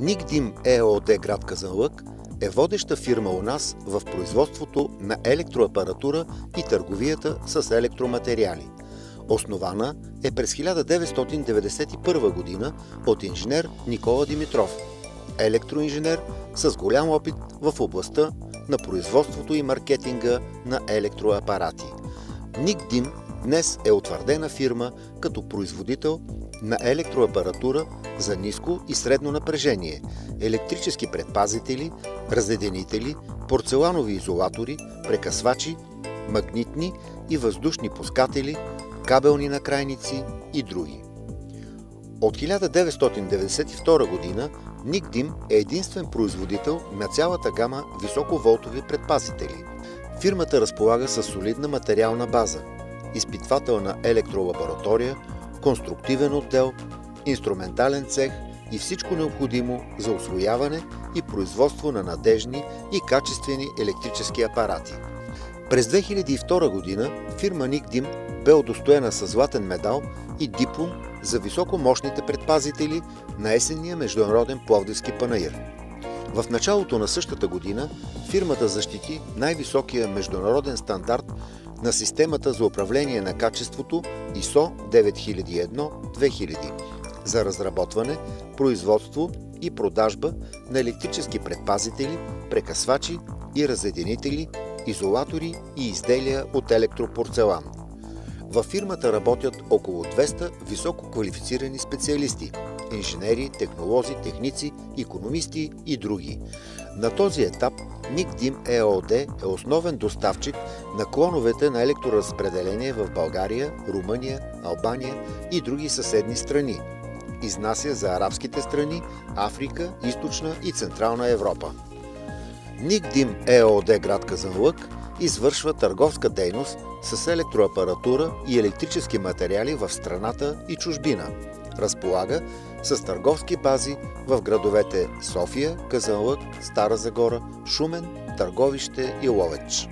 Никдим ЕООД град Казанлък е водеща фирма у нас в производството на електроапаратура и търговията с електроматериали. Основана е през 1991 година от инженер Никола Димитров, електроинженер с голям опит в областта на производството и маркетинга на електроапарати. Никдим днес е утвърдена фирма като производител на електроапаратура за ниско и средно напрежение, електрически предпазители, разединители, порцеланови изолатори, прекъсвачи, магнитни и въздушни пускатели, кабелни накрайници и други. От 1992 година Никдим е единствен производител на цялата гама високоволтови предпазители. Фирмата разполага със солидна материална база, изпитвателна електролаборатория, конструктивен отдел, инструментален цех и всичко необходимо за усвояване и производство на надежни и качествени електрически апарати. През 2002 година фирма Никдим бе удостоена със златен медал и диплом за високомощните предпазители на есенния международен Пловдивски панаир. В началото на същата година фирмата защити най-високия международен стандарт на системата за управление на качеството ISO 9001-2000 за разработване, производство и продажба на електрически предпазители, прекъсвачи и разединители, изолатори и изделия от електропорцелан. Във фирмата работят около 200 високо квалифицирани специалисти – инженери, технолози, техници, икономисти и други. На този етап Никдим ЕООД е основен доставчик на клоновете на електроразпределение в България, Румъния, Албания и други съседни страни. Изнася за арабските страни, Африка, Източна и Централна Европа. Никдим ЕООД град Казанлък извършва търговска дейност с електроапаратура и електрически материали в страната и чужбина. Разполага с търговски бази в градовете София, Казанлък, Стара Загора, Шумен, Търговище и Ловеч.